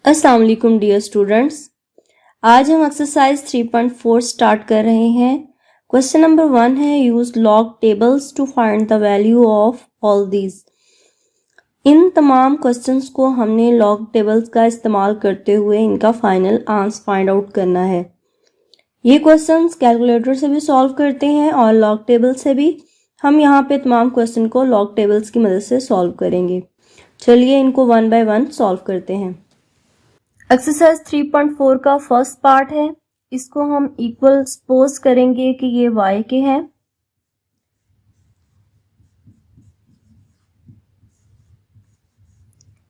अस्सलाम वालेकुम dear students. आज हम एक्सरसाइज 3.4 स्टार्ट कर रहे हैं। क्वेश्चन नंबर 1 है use log tables to find the value of all these. इन तमाम क्वेश्चंस को हमने लॉग टेबल्स का इस्तेमाल करते हुए इनका फाइनल आंसर फाइंड आउट करना है। ये क्वेश्चंस कैलकुलेटर से भी सॉल्व करते हैं और लॉग टेबल से भी। हम यहाँ पे तमाम क्वेश्चन को लॉग टेबल्स की मदद से सॉल्व करेंगे। चलिए इनको 1 बाय 1 सॉल्व करते हैं। एक्सरसाइज 3.4 का फर्स्ट पार्ट है, इसको हम इक्वल सपोज करेंगे कि ये y के हैं।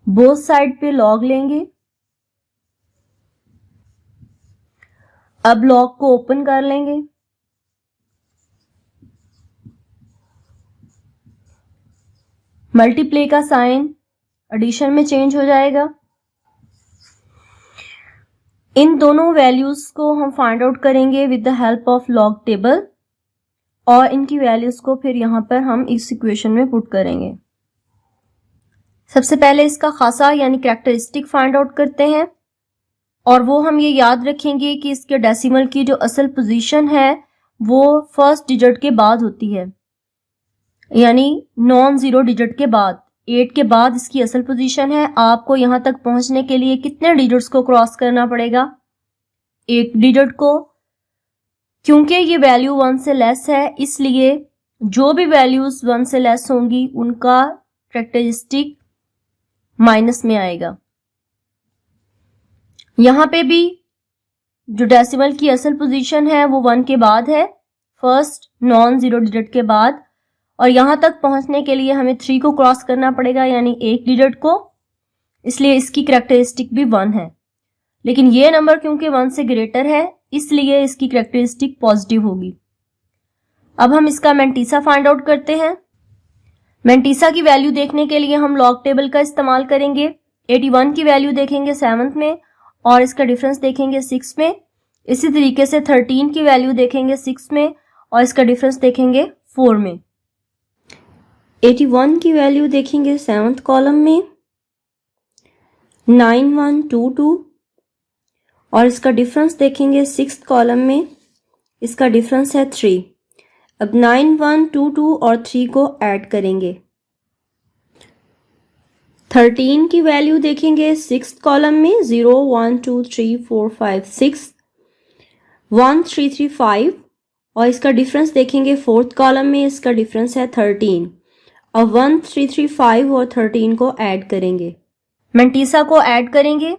बोथ साइड पे लॉग लेंगे। अब लॉग को ओपन कर लेंगे। मल्टीप्लाई का साइन एडिशन में चेंज हो जाएगा। इन दोनों वैल्यूज को हम फाइंड आउट करेंगे with the help of log table और इनकी वैल्यूज को फिर यहां पर हम इस इक्वेशन में पुट करेंगे। सबसे पहले इसका खासा यानी कैरेक्टरिस्टिक फाइंड आउट करते हैं और वो हम ये याद रखेंगे कि इसके डेसिमल की जो असल पोजीशन है वो फर्स्ट डिजिट के बाद होती है, यानी नॉन जीरो डिजिट के बाद। 8 के बाद इसकी असल पोजीशन है। आपको यहां तक पहुंचने के लिए कितने डिजिट्स को क्रॉस करना पड़ेगा? 1 डिजिट को। क्योंकि ये वैल्यू 1 से लेस है इसलिए जो भी वैल्यूज 1 से लेस होंगी उनका कैरेक्टरिस्टिक माइनस में आएगा। यहां पे भी जो डेसिमल की असल पोजीशन है वो 1 के बाद है, फर्स्ट नॉन जीरो डिजिट के बाद, और यहां तक पहुंचने के लिए हमें 3 को क्रॉस करना पड़ेगा यानी 1 डिजिट को, इसलिए इसकी कैरेक्टरिस्टिक भी 1 है। लेकिन ये नंबर क्योंकि 1 से ग्रेटर है इसलिए इसकी कैरेक्टरिस्टिक पॉजिटिव होगी। अब हम इसका मैंटीसा फाइंड आउट करते हैं। मैंटीसा की वैल्यू देखने के लिए हम लॉग टेबल का इस्तेमाल करेंगे। 81 की वैल्यू देखेंगे 7th में और इसका डिफरेंस देखेंगे 6 में। इसी तरीके से 13 की वैल्यू देखेंगे 6 में और इसका डिफरेंस देखेंगे 4 में। 81 की वैल्यू देखेंगे 7th कॉलम में, 9122 और इसका डिफरेंस देखेंगे 6th कॉलम में, इसका डिफरेंस है 3। अब 9122 और 3 को ऐड करेंगे। 13 की वैल्यू देखेंगे 6th कॉलम में, 0 1 2 3 4 5 6 1335 और इसका डिफरेंस देखेंगे 4th कॉलम में, इसका डिफरेंस है 13। अब 1335 और 13 को ऐड करेंगे। मैंटीसा को ऐड करेंगे।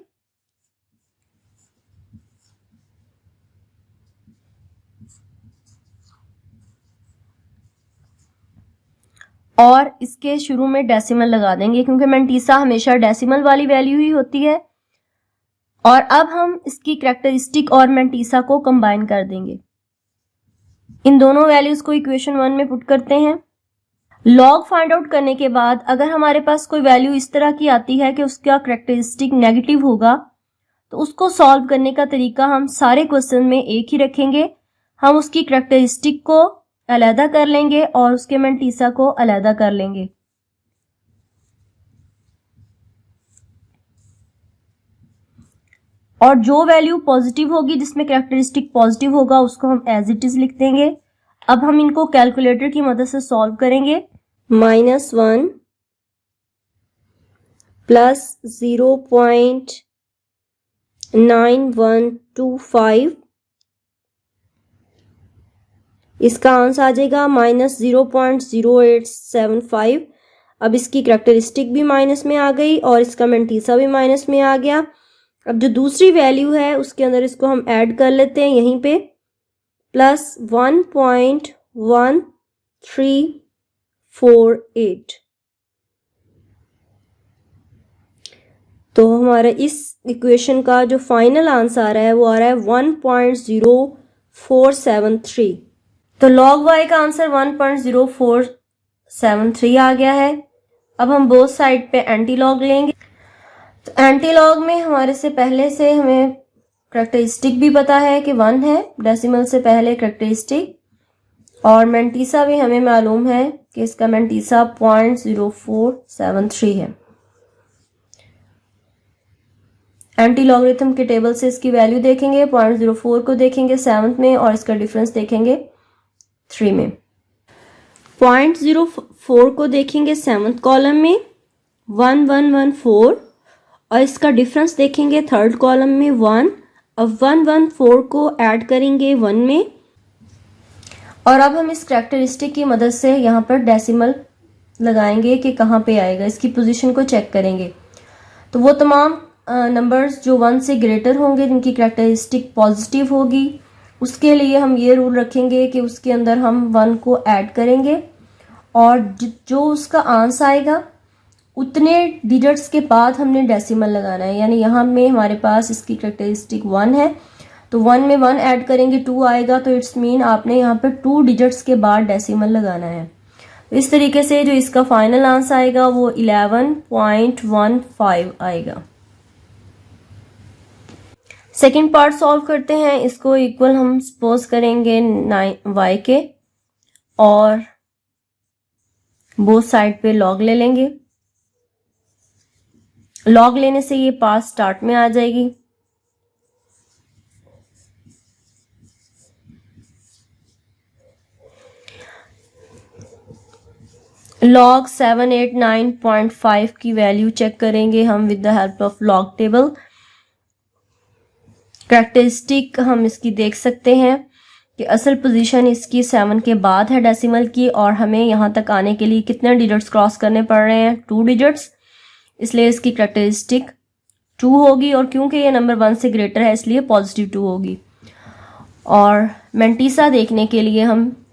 और इसके शुरू में डेसिमल लगा देंगे क्योंकि मैंटीसा हमेशा डेसिमल वाली वैल्यू ही होती है। और अब हम इसकी कैरेक्टरिस्टिक और मैंटीसा को कंबाइन कर देंगे। इन दोनों वैल्यूज को इक्वेशन 1 में पुट करते हैं। लॉग फाइंड आउट करने के बाद अगर हमारे पास कोई वैल्यू इस तरह की आती है कि उसका कैरेक्टरिस्टिक नेगेटिव होगा तो उसको सॉल्व करने का तरीका हम सारे क्वेश्चन में एक ही रखेंगे। हम उसकी कैरेक्टरिस्टिक को अलहदा कर लेंगे और उसके मैंटीसा को अलहदा कर लेंगे। और जो वैल्यू पॉजिटिव होगी जिसमें कैरेक्टरिस्टिक पॉजिटिव होगा उसको हम एज इट इज लिख देंगे। अब हम इनको कैलकुलेटर की मदद से सॉल्व करेंगे। -1 प्लस 0.9125, इसका आंसर आ जाएगा -0.0875। अब इसकी कैरेक्टरिस्टिक भी माइनस में आ गई और इसका मैंटीसा भी माइनस में आ गया। अब जो दूसरी वैल्यू है उसके अंदर इसको हम ऐड कर लेते हैं यहीं पे, प्लस 1.1348। तो हमारा इस इक्वेशन का जो फाइनल आंसर आ रहा है वो आ रहा है 1.0473। तो लॉग y का आंसर 1.0473 आ गया है। अब हम बोथ साइड पे एंटी लॉग लेंगे। तो एंटी लॉग में हमारे से पहले से हमें कैरेक्टरिस्टिक भी पता है कि 1 है, डेसिमल से पहले कैरेक्टरिस्टिक, और मैंटीसा भी हमें मालूम है कि इसका मैंटीसा 0.0473 है। एंटी लॉगरिथम के टेबल से इसकी वैल्यू देखेंगे, 0.04 को देखेंगे 7th में और इसका डिफरेंस देखेंगे 3 में। 0.04 को देखेंगे 7th कॉलम में 1114 और इसका डिफरेंस देखेंगे 3rd कॉलम में 1। अब 114 को ऐड करेंगे 1 में और अब हम इस कैरेक्टरिस्टिक की मदद से यहाँ पर डेसिमल लगाएंगे कि कहाँ पे आएगा, इसकी पोजीशन को चेक करेंगे। तो वो तमाम नंबर्स जो 1 से ग्रेटर होंगे जिनकी कैरेक्टरिस्टिक पॉजिटिव होगी, उसके लिए हम ये रूल रखेंगे कि उसके अंदर हम 1 को ऐड करेंगे और जो उसका आंसर आएगा उतने डिजिट्स के बाद हमने डेसिमल लगाना है। यानी यहाँ में हमारे पास इसकी कैरेक्टरिस्टिक 1 है तो 1 में 1 ऐड करेंगे 2 आएगा, तो इट्स मीन आपने यहाँ पर 2 डिजिट्स के बाद डेसिमल लगाना है। तो इस तरीके से जो इसका फाइनल आंसर आएगा वो 11.15 आएगा। सेकेंड पार्ट सॉल्व करते हैं। इसको इक्वल हम सपोज करेंगे 9y के और बोथ साइड पे लॉग ले लेंगे। लॉग लेने से ये पार्ट स्टार्ट में आ जाएगी। लॉग 789.5 की वैल्यू चेक करेंगे हम with the help of log table. Characteristic हम इसकी देख सकते हैं कि असल पोजीशन इसकी 7 के बाद है डेसिमल की और हमें यहाँ तक आने के लिए कितने डिजिट्स क्रॉस करने पड़ रहे हैं, 2 डिजिट्स, इसलिए इसकी कैरेक्टरिस्टिक 2 होगी और क्योंकि ये नंबर 1 से ग्रेटर है इसलिए पॉजिटिव 2 होगी। और मेंटीसा देखने के लिए हम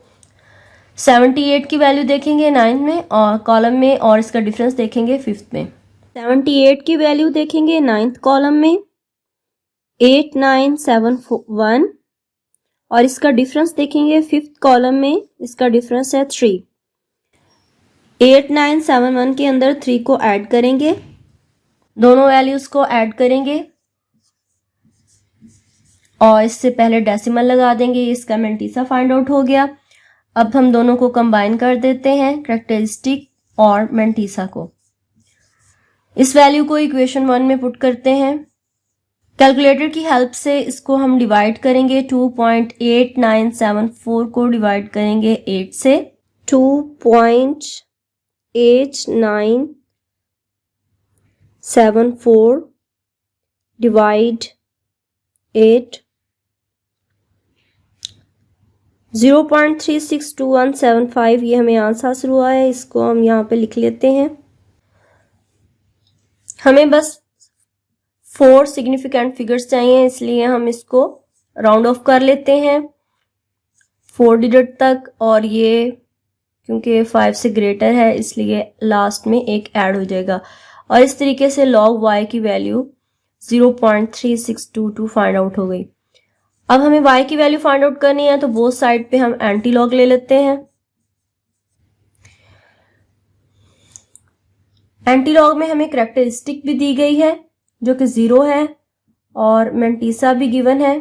78 की वैल्यू देखेंगे 9 में और कॉलम में और इसका डिफरेंस देखेंगे 5th में। 78 की वैल्यू देखेंगे 9th कॉलम में 8971 और इसका डिफरेंस देखेंगे 5th कॉलम में, इसका डिफरेंस है 3। 8971 के अंदर 3 को ऐड करेंगे, दोनों वैल्यूज को ऐड करेंगे और इससे पहले डेसिमल लगा देंगे। इसका मेंटीसा फाइंड आउट हो गया। अब हम दोनों को कंबाइन कर देते हैं, कैरेक्टरिस्टिक और मेंटीसा को। इस वैल्यू को इक्वेशन 1 में पुट करते हैं। कैलकुलेटर की हेल्प से इसको हम डिवाइड करेंगे। 2.8974 को डिवाइड करेंगे 8 से। 2.8974 डिवाइड 8 0.362175 ये हमें आंसर हासिल हुआ है। इसको हम यहाँ पे लिख लेते हैं। हमें बस 4 सिग्निफिकेंट फिगर्स चाहिए, इसलिए हम इसको राउंड ऑफ कर लेते हैं 4 डिजिट तक और ये क्योंकि 5 से ग्रेटर है इसलिए लास्ट में एक ऐड हो जाएगा और इस तरीके से log y की वैल्यू 0.3622 फाइंड आउट हो गई। अब हमें y की वैल्यू फाइंड आउट करनी है तो बोथ साइड पे हम एंटी लॉग ले लेते हैं। एंटी लॉग में हमें कैरेक्टरिस्टिक भी दी गई है जो कि 0 है और मेंटीसा भी गिवन है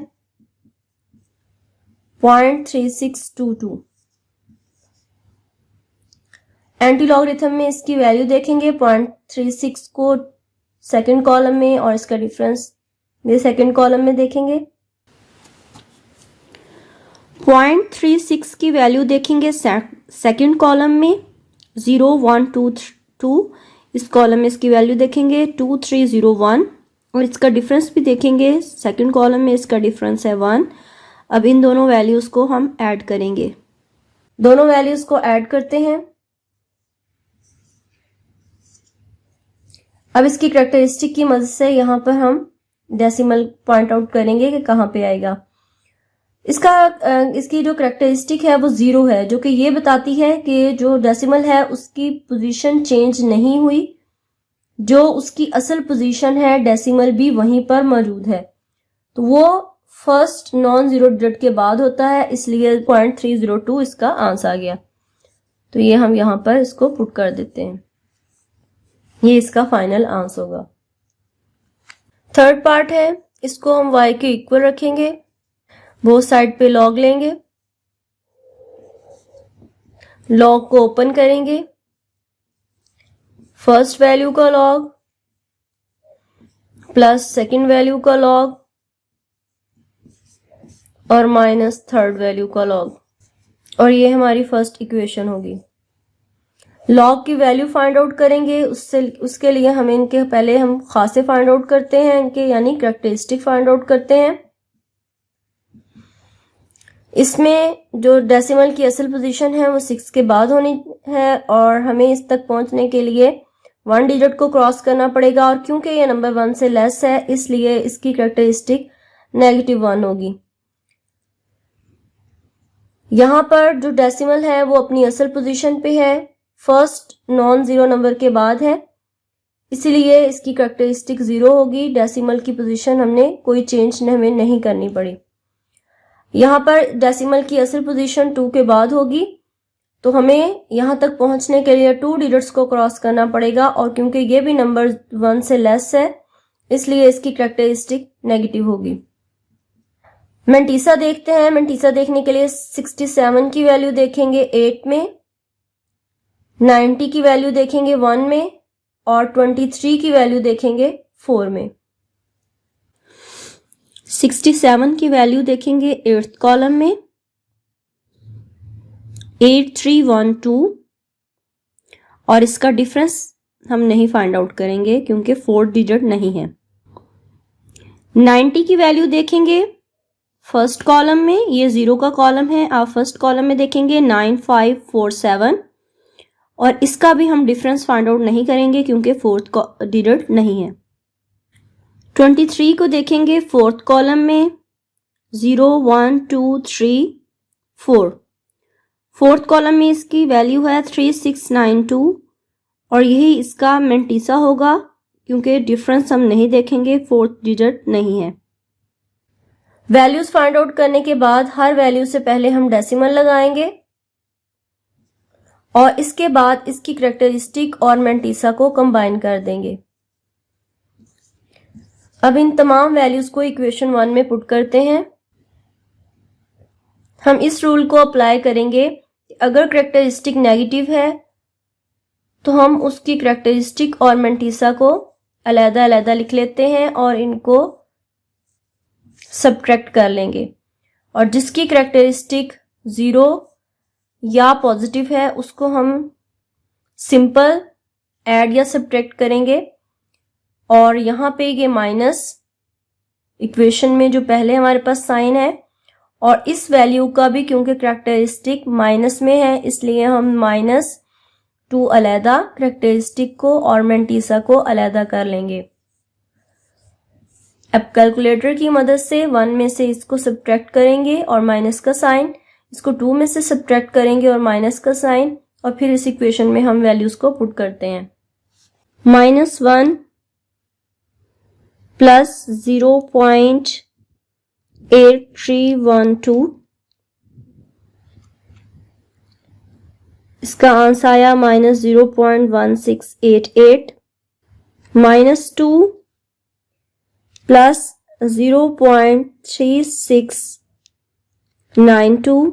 0.3622। एंटी लॉगरिथम में इसकी वैल्यू देखेंगे 0.36 को सेकंड कॉलम में और इसका डिफरेंस ये सेकंड कॉलम में देखेंगे। 0.36 की वैल्यू देखेंगे सेकंड कॉलम में 0122, इस कॉलम में इसकी वैल्यू देखेंगे 2301 और इसका डिफरेंस भी देखेंगे सेकंड कॉलम में, इसका डिफरेंस है 1। अब इन दोनों वैल्यूज को हम ऐड करेंगे। दोनों वैल्यूज को ऐड करते हैं। अब इसकी कैरेक्टरिस्टिक की मदद से यहाँ पर हम डेसिमल पॉइंट आउट करेंगे कि कहाँ पे आएगा। इसकी जो कैरेक्टरिस्टिक है वो 0 है, जो कि ये बताती है कि जो डेसिमल है उसकी पोजीशन चेंज नहीं हुई, जो उसकी असल पोजीशन है डेसिमल भी वहीं पर मौजूद है, तो वो फर्स्ट नॉन जीरो डिजिट के बाद होता है, इसलिए 0.302 इसका आंसर आ गया। तो ये हम यहाँ पर इसको पुट कर देते हैं, ये इसका फाइनल आंसर होगा। थर्ड पार्ट है, इसको हम y के इक्वल रखेंगे, बोथ साइड पे लॉग लेंगे, लॉग को ओपन करेंगे, फर्स्ट वैल्यू का लॉग प्लस सेकंड वैल्यू का लॉग और माइनस थर्ड वैल्यू का लॉग, और ये हमारी फर्स्ट इक्वेशन होगी। लॉग की वैल्यू फाइंड आउट करेंगे, उसके लिए हमें इनके पहले हम खासे फाइंड आउट करते हैं, इनके यानी कैरेक्टरिस्टिक फाइंड आउट करते हैं। इसमें जो डेसिमल की असल पोजीशन है वो 6 के बाद होनी है, और हमें इस तक पहुंचने के लिए 1 डिजिट को क्रॉस करना पड़ेगा, और क्योंकि ये नंबर 1 से लेस है इसलिए इसकी कैरेक्टरिस्टिक -1 होगी। यहाँ पर जो डेसिमल है वो अपनी असल पोजीशन पे है, फर्स्ट नॉन जीरो नंबर के बाद है, इसीलिए इसकी कैरेक्टरिस्टिक 0 होगी। डेसिमल की पोजीशन हमने कोई चेंज हमें नहीं करनी पड़ी। यहाँ पर डेसिमल की असल पोजीशन 2 के बाद होगी, तो हमें यहाँ तक पहुंचने के लिए 2 डिजिट्स को क्रॉस करना पड़ेगा, और क्योंकि ये भी नंबर 1 से लेस है इसलिए इसकी कैरेक्टरिस्टिक नेगेटिव होगी। मेंटीसा देखते हैं। मेंटीसा देखने के लिए 67 की वैल्यू देखेंगे 8 में, 90 की वैल्यू देखेंगे 1 में, और 23 की वैल्यू देखेंगे 4 में। 67 की वैल्यू देखेंगे 8th कॉलम में 8312, और इसका डिफरेंस हम नहीं फाइंड आउट करेंगे क्योंकि 4 डिजिट नहीं है। 90 की वैल्यू देखेंगे फर्स्ट कॉलम में, ये 0 का कॉलम है, आप फर्स्ट कॉलम में देखेंगे 9547, और इसका भी हम डिफरेंस फाइंड आउट नहीं करेंगे क्योंकि 4th डिजिट नहीं है। 23 को देखेंगे 4th कॉलम में 0 1 2 3 4, 4th कॉलम में इसकी वैल्यू है 3692, और यही इसका मेंटीसा होगा क्योंकि डिफरेंस हम नहीं देखेंगे, 4th डिजिट नहीं है। वैल्यूज फाइंड आउट करने के बाद हर वैल्यू से पहले हम डेसिमल लगाएंगे, और इसके बाद इसकी कैरेक्टरिस्टिक और मेंटीसा को कंबाइन कर देंगे। अब इन तमाम वैल्यूज को इक्वेशन 1 में पुट करते हैं। हम इस रूल को अप्लाई करेंगे, अगर कैरेक्टरिस्टिक नेगेटिव है तो हम उसकी कैरेक्टरिस्टिक और मेंटीसा को अलग-अलग लिख लेते हैं और इनको सब्ट्रैक्ट कर लेंगे, और जिसकी कैरेक्टरिस्टिक 0 या पॉजिटिव है उसको हम सिंपल ऐड या सब्ट्रैक्ट करेंगे, और यहाँ पे ये माइनस इक्वेशन में जो पहले हमारे पास साइन है, और इस वैल्यू का भी क्योंकि कैरेक्टरिस्टिक माइनस में है इसलिए हम -2 अलहदा कैरेक्टरिस्टिक को और मेंटीसा को अलहदा कर लेंगे। अब कैलकुलेटर की मदद से 1 में से इसको सब्ट्रैक्ट करेंगे और माइनस का साइन, इसको 2 में से सब्ट्रैक्ट करेंगे और माइनस का साइन, और फिर इस इक्वेशन में हम वैल्यूज को पुट करते हैं। -1 प्लस 0.8312, इसका आंसर आया -0.1688, -2 प्लस 0.3692,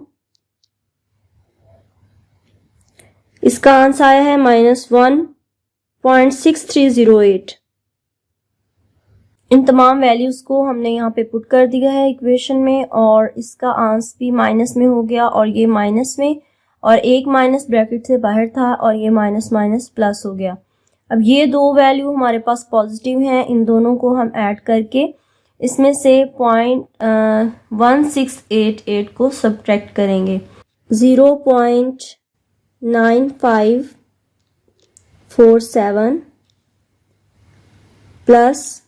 इसका आंसर आया है -1.6308। इन तमाम वैल्यूज को हमने यहाँ पे पुट कर दिया है इक्वेशन में, और इसका आंसर भी माइनस में हो गया और ये माइनस में, और एक माइनस ब्रैकेट से बाहर था और ये माइनस माइनस प्लस हो गया। अब ये दो वैल्यू हमारे पास पॉजिटिव हैं, इन दोनों को हम ऐड करके इसमें से 0.1688 को सब्ट्रैक्ट करेंगे। 0.9547 प्लस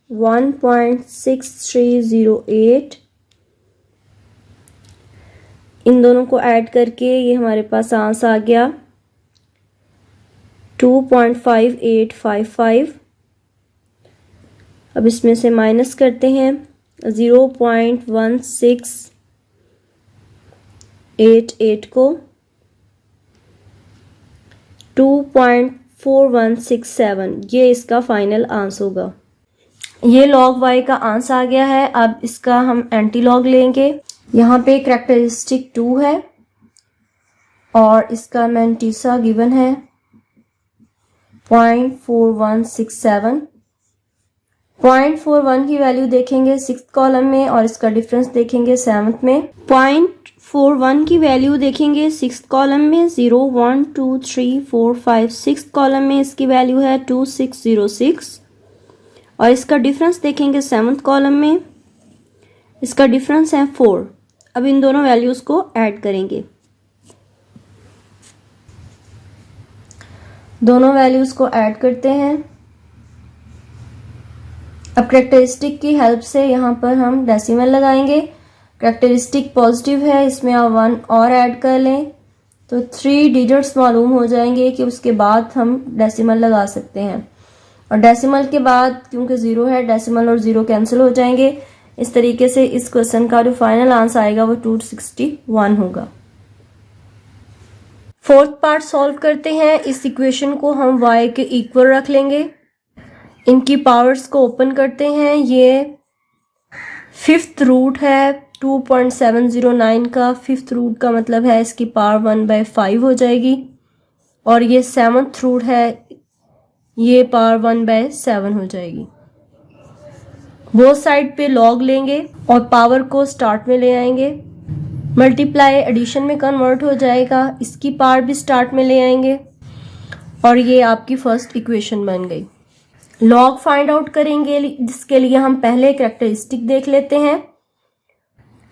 1.6308, इन दोनों को ऐड करके ये हमारे पास आंसर आ गया 2.5855। अब इसमें से माइनस करते हैं 0.1688 को 2.4167, ये इसका फाइनल आंसर होगा। ये log y का आंसर आ गया है। अब इसका हम एंटी लॉग लेंगे। यहाँ पे कैरेक्टरिस्टिक 2 है और इसका मेंटीसा गिवन है 0.4167। 0.41 की वैल्यू देखेंगे 6th कॉलम में और इसका डिफरेंस देखेंगे 7th में। 0.41 की वैल्यू देखेंगे 6th कॉलम में, 0 1 2 3 4 5 6 कॉलम में इसकी वैल्यू है 2606 और इसका डिफरेंस देखेंगे 7th कॉलम में, इसका डिफरेंस है 4। अब इन दोनों वैल्यूज को ऐड करेंगे, दोनों वैल्यूज को ऐड करते हैं। अब कैरेक्टरिस्टिक की हेल्प से यहाँ पर हम डेसिमल लगाएंगे। कैरेक्टरिस्टिक पॉजिटिव है, इसमें आप 1 और ऐड कर लें तो 3 डिजिट्स मालूम हो जाएंगे कि उसके बाद हम डेसिमल लगा सकते हैं। और डेसिमल के बाद क्योंकि 0 है, डेसिमल और 0 कैंसिल हो जाएंगे। इस तरीके से इस क्वेश्चन का जो फाइनल आंसर आएगा वो 261 होगा। 4th पार्ट सॉल्व करते हैं। इस इक्वेशन को हम y के इक्वल रख लेंगे। इनकी पावर्स को ओपन करते हैं। ये 5th रूट है 2.709 का। 5th रूट का मतलब है इसकी पावर 1/5 हो जाएगी और ये 7th रूट है, ये पावर 1/7 हो जाएगी। बोथ साइड पे लॉग लेंगे और पावर को स्टार्ट में ले आएंगे। मल्टीप्लाई एडिशन में कन्वर्ट हो जाएगा, इसकी पावर भी स्टार्ट में ले आएंगे और ये आपकी फर्स्ट इक्वेशन बन गई। लॉग फाइंड आउट करेंगे, जिसके लिए हम पहले कैरेक्टरिस्टिक देख लेते हैं।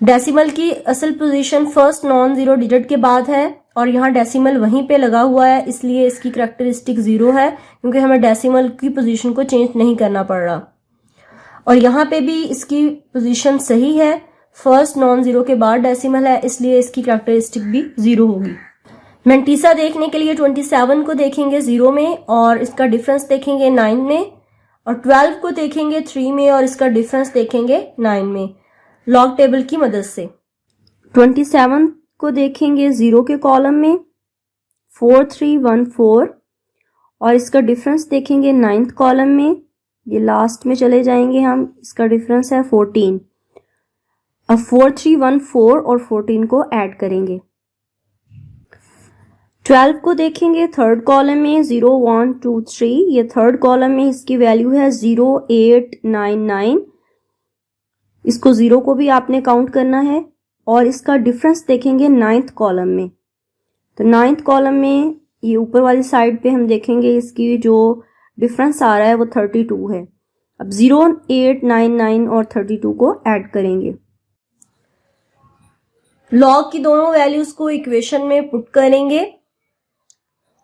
डेसिमल की असल position first non zero digit के बाद है और यहाँ डेसिमल वहीं पे लगा हुआ है, इसलिए इसकी कैरेक्टरिस्टिक 0 है क्योंकि हमें डेसिमल की पोजीशन को चेंज नहीं करना पड़ रहा। और यहाँ पे भी इसकी पोजीशन सही है, फर्स्ट नॉन जीरो के बाद डेसिमल है, इसलिए इसकी कैरेक्टरिस्टिक भी 0 होगी। मेंटीसा देखने के लिए 27 को देखेंगे 0 में और इसका डिफरेंस देखेंगे 9 में और 12 को देखेंगे 3 में और इसका डिफरेंस देखेंगे 9 में लॉग टेबल की मदद से। 27 को देखेंगे 0 के कॉलम में 4314 और इसका डिफरेंस देखेंगे 9th कॉलम में, ये लास्ट में चले जाएंगे हम, इसका डिफरेंस है 14। अब 4314 और 14 को ऐड करेंगे। 12 को देखेंगे 3rd कॉलम में 0 1 2 3, ये 3rd कॉलम में इसकी वैल्यू है 0899, इसको 0 को भी आपने काउंट करना है और इसका डिफरेंस देखेंगे 9th कॉलम में। तो 9th कॉलम में ये ऊपर वाली साइड पे हम देखेंगे इसकी जो डिफरेंस आ रहा है वो 32 है। अब 0899 और 32 को ऐड करेंगे। लॉग की दोनों वैल्यूज को इक्वेशन में पुट करेंगे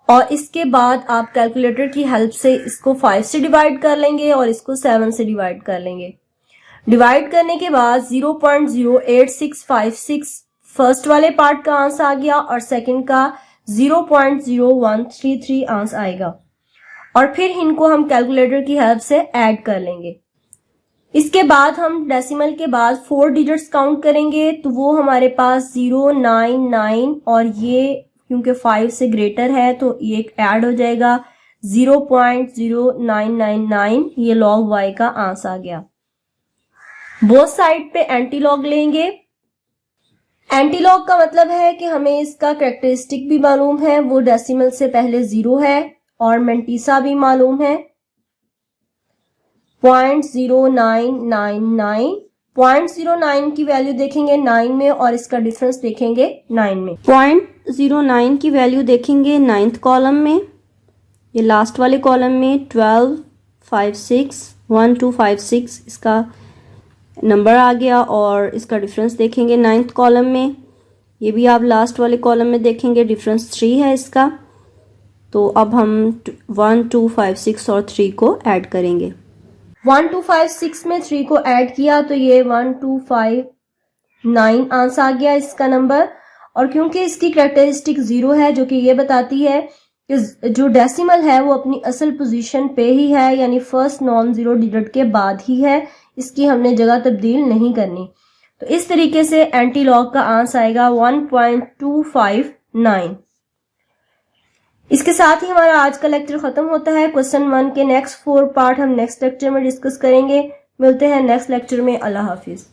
और इसके बाद आप कैलकुलेटर की हेल्प से इसको 5 से डिवाइड कर लेंगे और इसको 7 से डिवाइड कर लेंगे। डिवाइड करने के बाद 0.08656 फर्स्ट वाले पार्ट का आंसर आ गया और सेकंड का 0.0133 आंसर आएगा और फिर इनको हम कैलकुलेटर की हेल्प से ऐड कर लेंगे। इसके बाद हम डेसिमल के बाद 4 डिजिट्स काउंट करेंगे तो वो हमारे पास 099 और ये क्योंकि 5 से ग्रेटर है तो ये ऐड हो जाएगा 0.0999, ये लॉग y का आंसर आ गया। बोथ साइड पे एंटी लॉग लेंगे। एंटी लॉग का मतलब है कि हमें इसका कैरेक्टरिस्टिक भी मालूम है, वो डेसिमल से पहले 0 है और मेंटीसा भी मालूम है 0.0999। 0.09 की वैल्यू देखेंगे 9 में और इसका डिफरेंस देखेंगे 9 में। 0.09 की वैल्यू देखेंगे 9th कॉलम में, ये लास्ट वाले कॉलम में 1256 इसका नंबर आ गया और इसका डिफरेंस देखेंगे 9th कॉलम में। ये भी आप लास्ट वाले कॉलम में देखेंगे, डिफरेंस 3 है इसका। तो अब हम 1 2 5 6 और 3 को ऐड करेंगे। 1 2 5 6 में 3 को ऐड किया तो ये 1259 आंसर आ गया इसका नंबर। और क्योंकि इसकी कैरेक्टरिस्टिक 0 है जो कि ये बताती है कि जो डेसिमल है वो अपनी असल पोजीशन पे ही है, यानी फर्स्ट नॉन जीरो डिजिट के बाद ही है, इसकी हमने जगह तब्दील नहीं करनी। तो इस तरीके से एंटी लॉग का आंसर आएगा 1.259। इसके साथ ही हमारा आज का लेक्चर खत्म होता है। क्वेश्चन 1 के नेक्स्ट 4 पार्ट हम नेक्स्ट लेक्चर में डिस्कस करेंगे। मिलते हैं नेक्स्ट लेक्चर में। अल्लाह हाफिज।